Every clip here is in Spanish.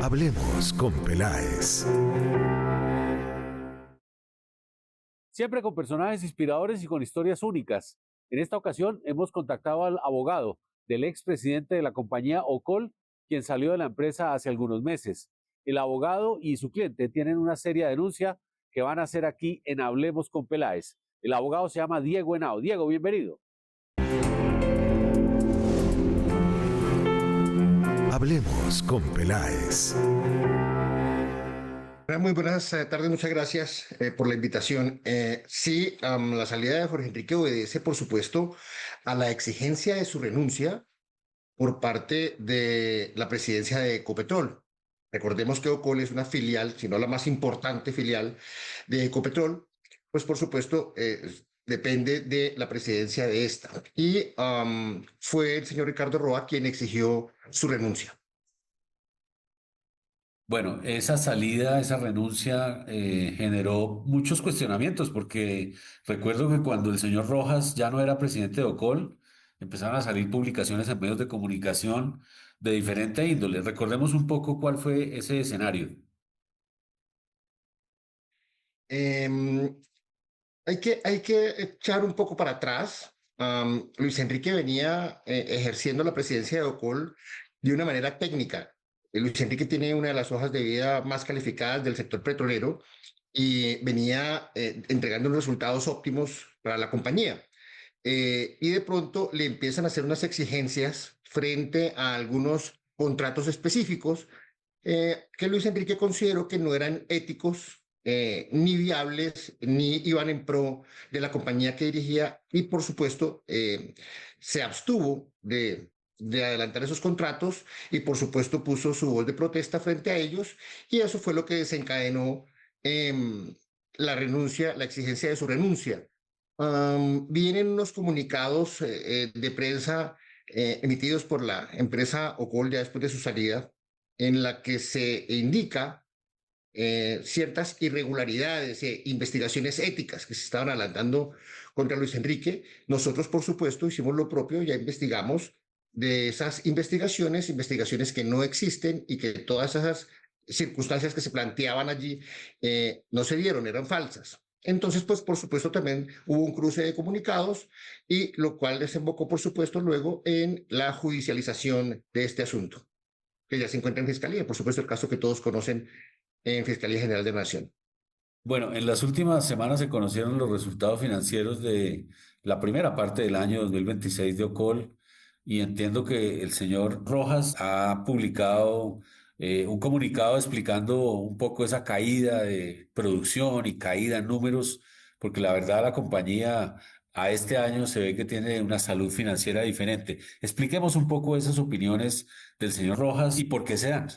Hablemos con Peláez. Siempre con personajes inspiradores y con historias únicas. En esta ocasión hemos contactado al abogado del expresidente de la compañía Ocol, quien salió de la empresa hace algunos meses. El abogado y su cliente tienen una seria denuncia que van a hacer aquí en Hablemos con Peláez. El abogado se llama Diego Henao. Diego, bienvenido. Hablemos con Peláez. Muy buenas tardes, muchas gracias por la invitación. Sí, la salida de Jorge Enrique obedece, por supuesto, a la exigencia de su renuncia por parte de la presidencia de Ecopetrol. Recordemos que Ocol es una filial, si no la más importante filial de Ecopetrol, pues por supuesto depende de la presidencia de esta. Y fue el señor Ricardo Roa quien exigió su renuncia. Bueno, esa salida, esa renuncia generó muchos cuestionamientos porque recuerdo que cuando el señor Rojas ya no era presidente de Ocol, empezaron a salir publicaciones en medios de comunicación de diferente índole. Recordemos un poco cuál fue ese escenario. Em, hay que echar un poco para atrás. Luis Enrique venía ejerciendo la presidencia de Ocol de una manera técnica. Luis Enrique tiene una de las hojas de vida más calificadas del sector petrolero y venía entregando unos resultados óptimos para la compañía. Y de pronto le empiezan a hacer unas exigencias frente a algunos contratos específicos que Luis Enrique consideró que no eran éticos, ni viables, ni iban en pro de la compañía que dirigía y, por supuesto, se abstuvo de adelantar esos contratos y, por supuesto, puso su voz de protesta frente a ellos y eso fue lo que desencadenó la renuncia, la exigencia de su renuncia. Vienen unos comunicados de prensa emitidos por la empresa Ocol ya después de su salida, en la que se indica ciertas irregularidades e investigaciones éticas que se estaban adelantando contra Luis Enrique. Nosotros, por supuesto, hicimos lo propio, ya investigamos de esas investigaciones, investigaciones que no existen y que todas esas circunstancias que se planteaban allí no se dieron, eran falsas. Entonces, pues, por supuesto, también hubo un cruce de comunicados y lo cual desembocó, por supuesto, luego en la judicialización de este asunto, que ya se encuentra en Fiscalía, por supuesto, el caso que todos conocen en Fiscalía General de la Nación. Bueno, en las últimas semanas se conocieron los resultados financieros de la primera parte del año 2026 de Ocol y entiendo que el señor Rojas ha publicado un comunicado explicando un poco esa caída de producción y caída en números, porque la verdad la compañía a este año se ve que tiene una salud financiera diferente. Expliquemos un poco esas opiniones del señor Rojas y por qué se dan.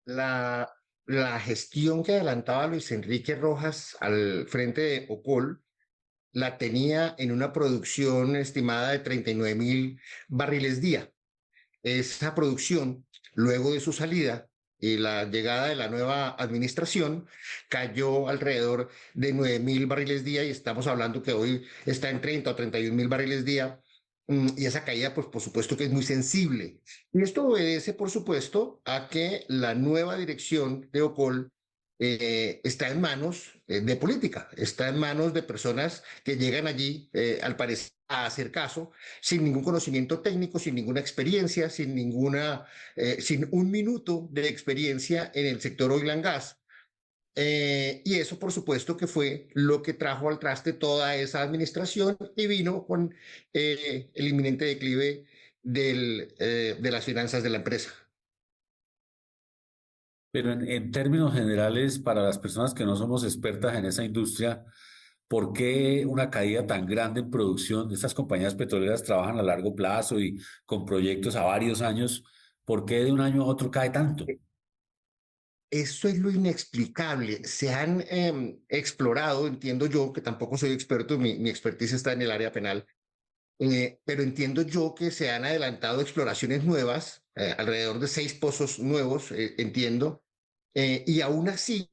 La, la gestión que adelantaba Luis Enrique Rojas al frente de Ocol la tenía en una producción estimada de 39.000 barriles día. Esa producción, luego de su salida y la llegada de la nueva administración, cayó alrededor de 9.000 barriles día y estamos hablando que hoy está en 30 o 31.000 barriles día. Y esa caída, pues por supuesto que es muy sensible. Y esto obedece, por supuesto, a que la nueva dirección de Ocol está en manos de política, está en manos de personas que llegan allí, al parecer, a hacer caso, sin ningún conocimiento técnico, sin ninguna experiencia, sin un minuto de experiencia en el sector oil and gas. Y eso, por supuesto, que fue lo que trajo al traste toda esa administración y vino con el inminente declive de las finanzas de la empresa. Pero en términos generales, para las personas que no somos expertas en esa industria, ¿por qué una caída tan grande en producción? Estas compañías petroleras trabajan a largo plazo y con proyectos a varios años. ¿Por qué de un año a otro cae tanto? Eso es lo inexplicable. Se han explorado, entiendo yo, que tampoco soy experto, mi expertise está en el área penal, pero entiendo yo que se han adelantado exploraciones nuevas, alrededor de 6 pozos nuevos, entiendo, y aún así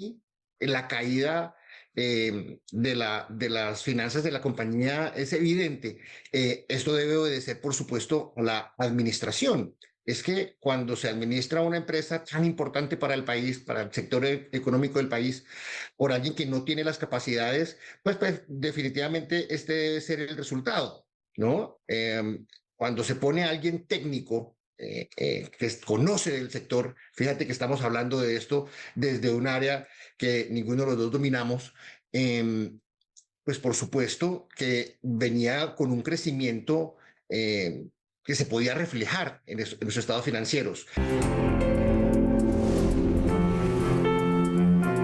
la caída de las finanzas de la compañía es evidente. Esto debe obedecer, por supuesto, a la administración. es que cuando se administra una empresa tan importante para el país, para el sector económico del país, por alguien que no tiene las capacidades, pues definitivamente este debe ser el resultado, ¿no? Cuando se pone a alguien técnico que conoce del sector, fíjate que estamos hablando de esto desde un área que ninguno de los dos dominamos, pues por supuesto que venía con un crecimiento que se podía reflejar en los estados financieros.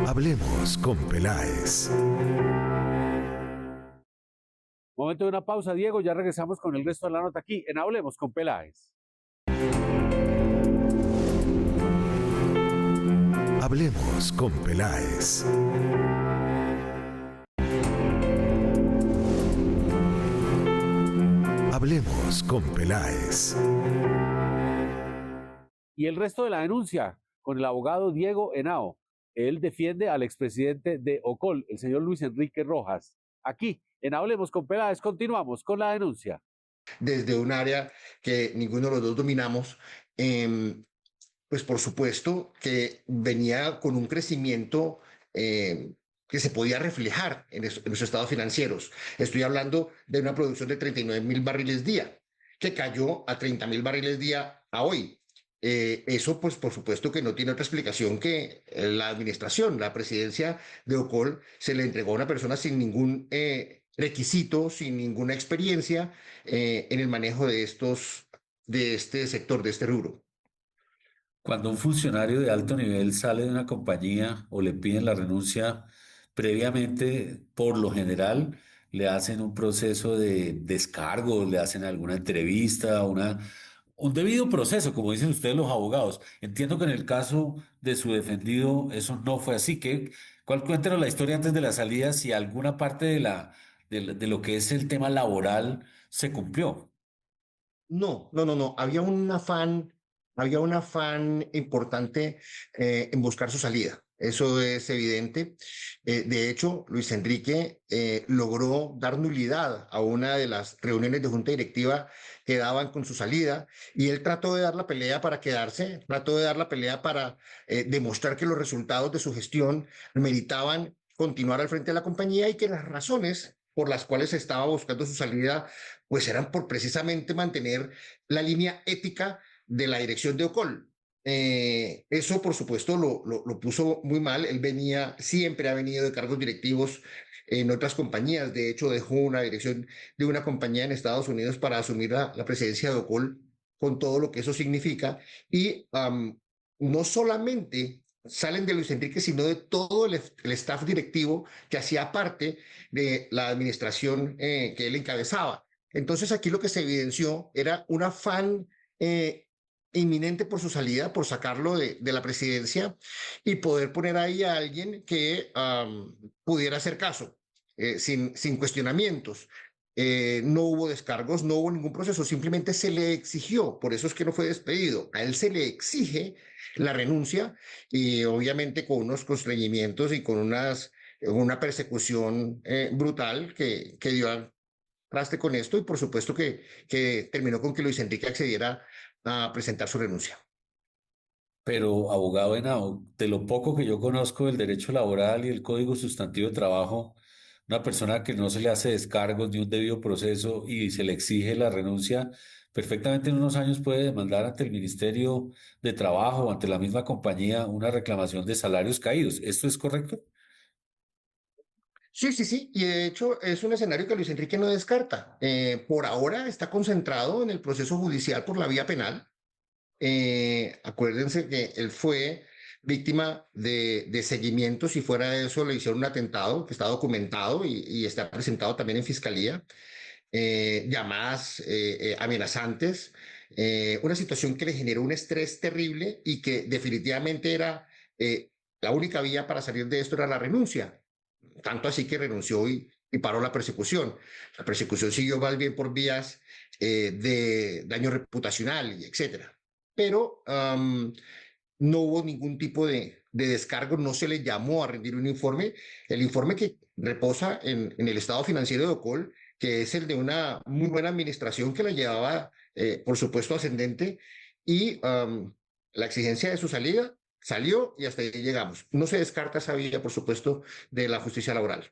Hablemos con Peláez. Momento de una pausa, Diego, ya regresamos con el resto de la nota aquí en Hablemos con Peláez. Hablemos con Peláez. Hablemos con Peláez. Y el resto de la denuncia con el abogado Diego Henao. Él defiende al expresidente de Ocol, el señor Luis Enrique Rojas. Aquí, en Hablemos con Peláez, continuamos con la denuncia. Desde un área que ninguno de los dos dominamos, pues por supuesto que venía con un crecimiento que se podía reflejar en los estados financieros. Estoy hablando de una producción de 39.000 barriles día, que cayó a 30.000 barriles día a hoy. Eso, pues, por supuesto que no tiene otra explicación que la administración, la presidencia de Ocol se le entregó a una persona sin ningún requisito, sin ninguna experiencia en el manejo de este sector, de este rubro. Cuando un funcionario de alto nivel sale de una compañía o le piden la renuncia, previamente, por lo general, le hacen un proceso de descargo, le hacen alguna entrevista, un debido proceso, como dicen ustedes los abogados. Entiendo que en el caso de su defendido eso no fue así. Cuéntenos la historia antes de la salida, si alguna parte de lo que es el tema laboral se cumplió. No, no, no, no. Había un afán importante en buscar su salida. Eso es evidente. De hecho, Luis Enrique logró dar nulidad a una de las reuniones de junta directiva que daban con su salida y él trató de dar la pelea para quedarse, trató de dar la pelea para demostrar que los resultados de su gestión meritaban continuar al frente de la compañía y que las razones por las cuales estaba buscando su salida pues eran por precisamente mantener la línea ética de la dirección de Ocol. Eso, por supuesto, lo puso muy mal. Él siempre ha venido de cargos directivos en otras compañías. De hecho, dejó una dirección de una compañía en Estados Unidos para asumir la presidencia de Ocol con todo lo que eso significa. Y no solamente salen de Luis Enrique, sino de todo el staff directivo que hacía parte de la administración que él encabezaba. Entonces aquí lo que se evidenció era un afán inminente por su salida, por sacarlo de la presidencia y poder poner ahí a alguien que pudiera hacer caso, sin cuestionamientos. No hubo descargos, no hubo ningún proceso, simplemente se le exigió, por eso es que no fue despedido, a él se le exige la renuncia y obviamente con unos constreñimientos y con una persecución brutal que dio al traste con esto y por supuesto que terminó con que Luis Enrique accediera a presentar su renuncia. Pero, abogado Henao, de lo poco que yo conozco del derecho laboral y el Código Sustantivo de Trabajo, una persona que no se le hace descargos ni un debido proceso y se le exige la renuncia, perfectamente en unos años puede demandar ante el Ministerio de Trabajo o ante la misma compañía una reclamación de salarios caídos. ¿Esto es correcto? Sí, sí, sí, y de hecho es un escenario que Luis Enrique no descarta. Por ahora está concentrado en el proceso judicial por la vía penal. Acuérdense que él fue víctima de seguimientos y fuera de eso le hicieron un atentado que está documentado y está presentado también en fiscalía, llamadas amenazantes, una situación que le generó un estrés terrible y que definitivamente era la única vía para salir de esto era la renuncia. Tanto así que renunció y paró la persecución. La persecución siguió más bien por vías de daño reputacional y etcétera. Pero no hubo ningún tipo de descargo, no se le llamó a rendir un informe. El informe que reposa en el estado financiero de Ocol, que es el de una muy buena administración que la llevaba, por supuesto, ascendente, y la exigencia de su salida salió y hasta ahí llegamos. No se descarta esa vía, por supuesto, de la justicia laboral.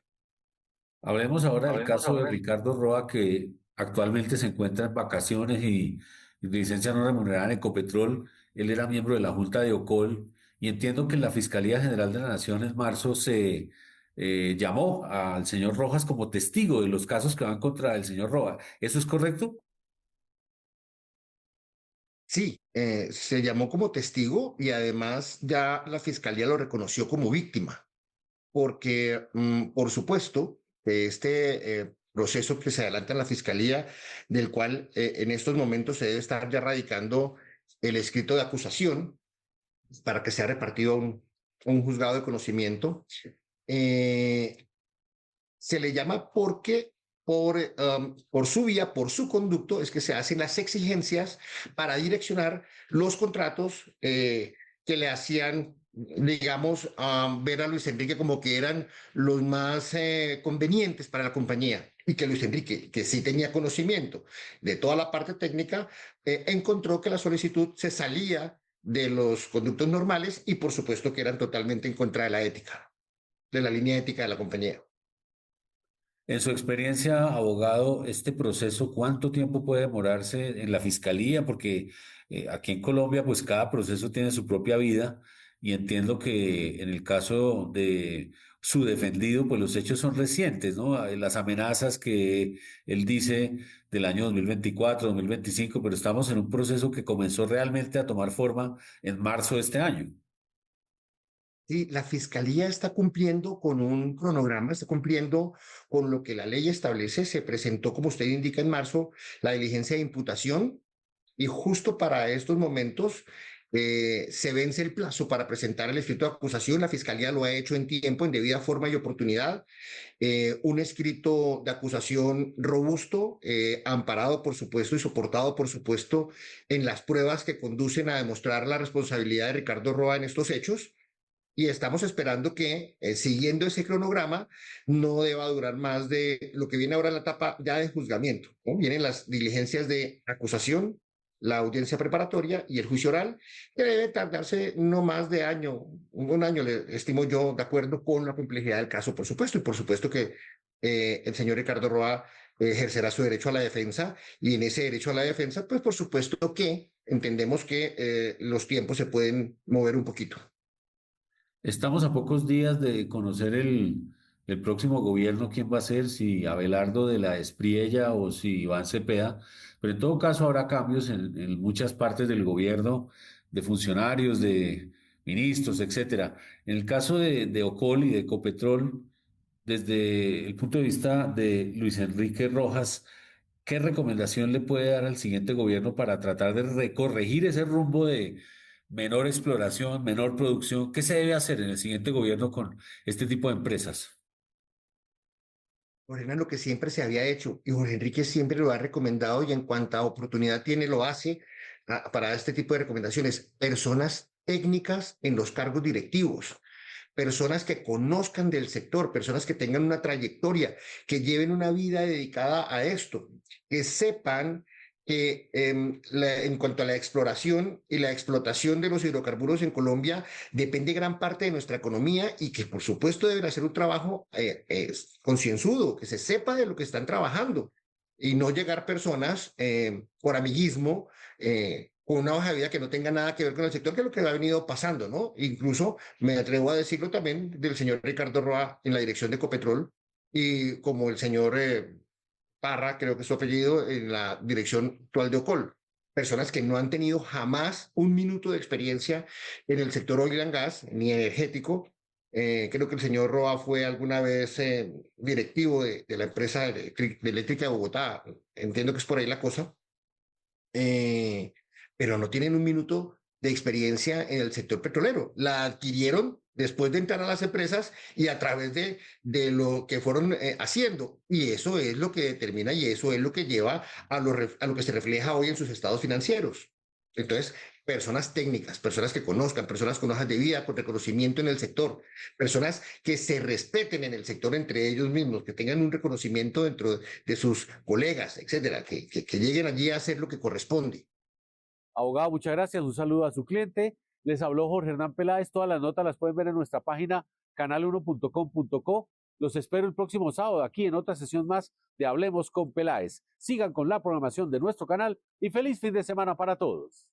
Hablemos ahora del caso de Ricardo Roa, que actualmente se encuentra en vacaciones y licencia no remunerada en Ecopetrol. Él era miembro de la Junta de Ocol y entiendo que la Fiscalía General de la Nación en marzo se llamó al señor Rojas como testigo de los casos que van contra el señor Roa. ¿Eso es correcto? Sí, se llamó como testigo y además ya la fiscalía lo reconoció como víctima, porque por supuesto proceso que se adelanta en la fiscalía, del cual en estos momentos se debe estar ya radicando el escrito de acusación para que sea repartido a un juzgado de conocimiento, eh, se le llama porque por su vía, por su conducto, es que se hacen las exigencias para direccionar los contratos que le hacían, digamos, ver a Luis Enrique como que eran los más convenientes para la compañía. Y que Luis Enrique, que sí tenía conocimiento de toda la parte técnica, encontró que la solicitud se salía de los conductos normales y por supuesto que eran totalmente en contra de la ética, de la línea ética de la compañía. En su experiencia, abogado, este proceso, ¿cuánto tiempo puede demorarse en la fiscalía? Porque aquí en Colombia, pues cada proceso tiene su propia vida y entiendo que en el caso de su defendido, pues los hechos son recientes, ¿no? Las amenazas que él dice del año 2024, 2025, pero estamos en un proceso que comenzó realmente a tomar forma en marzo de este año. Sí, la fiscalía está cumpliendo con un cronograma, está cumpliendo con lo que la ley establece. Se presentó, como usted indica, en marzo la diligencia de imputación y justo para estos momentos se vence el plazo para presentar el escrito de acusación. La fiscalía lo ha hecho en tiempo, en debida forma y oportunidad. Un escrito de acusación robusto, amparado, por supuesto, y soportado, por supuesto, en las pruebas que conducen a demostrar la responsabilidad de Ricardo Roa en estos hechos y estamos esperando que, siguiendo ese cronograma, no deba durar más de lo que viene ahora en la etapa ya de juzgamiento, ¿no? Vienen las diligencias de acusación, la audiencia preparatoria y el juicio oral, que debe tardarse no más de año, un año, le estimo yo, de acuerdo con la complejidad del caso, por supuesto, y por supuesto que el señor Ricardo Roa ejercerá su derecho a la defensa, y en ese derecho a la defensa, pues por supuesto que entendemos que los tiempos se pueden mover un poquito. Estamos a pocos días de conocer el próximo gobierno, quién va a ser, si Abelardo de la Espriella o si Iván Cepeda, pero en todo caso habrá cambios en muchas partes del gobierno, de funcionarios, de ministros, etcétera. En el caso de Ocol y de Ecopetrol, desde el punto de vista de Luis Enrique Rojas, ¿qué recomendación le puede dar al siguiente gobierno para tratar de corregir ese rumbo de menor exploración, menor producción? ¿Qué se debe hacer en el siguiente gobierno con este tipo de empresas? Morena, lo que siempre se había hecho y Jorge Enrique siempre lo ha recomendado y en cuanta oportunidad tiene lo hace para este tipo de recomendaciones. Personas técnicas en los cargos directivos, personas que conozcan del sector, personas que tengan una trayectoria, que lleven una vida dedicada a esto, que sepan que en cuanto a la exploración y la explotación de los hidrocarburos en Colombia depende gran parte de nuestra economía y que por supuesto deben hacer un trabajo concienzudo, que se sepa de lo que están trabajando y no llegar personas por amiguismo con una hoja de vida que no tenga nada que ver con el sector, que es lo que ha venido pasando, ¿no? Incluso me atrevo a decirlo también del señor Ricardo Roa en la dirección de Ecopetrol y como el señor Parra, creo que es su apellido, en la dirección actual de Ocol. Personas que no han tenido jamás un minuto de experiencia en el sector oil and gas ni energético. Creo que el señor Roa fue alguna vez directivo de la empresa de eléctrica de Bogotá. Entiendo que es por ahí la cosa. Eh, pero no tienen un minuto de experiencia en el sector petrolero. La adquirieron después de entrar a las empresas y a través de lo que fueron haciendo. Y eso es lo que determina y eso es lo que lleva a lo que se refleja hoy en sus estados financieros. Entonces, personas técnicas, personas que conozcan, personas con hojas de vida, con reconocimiento en el sector, personas que se respeten en el sector entre ellos mismos, que tengan un reconocimiento dentro de sus colegas, etcétera, que lleguen allí a hacer lo que corresponde. Abogado, muchas gracias. Un saludo a su cliente. Les habló Jorge Hernán Peláez. Todas las notas las pueden ver en nuestra página canal1.com.co. Los espero el próximo sábado aquí en otra sesión más de Hablemos con Peláez. Sigan con la programación de nuestro canal y feliz fin de semana para todos.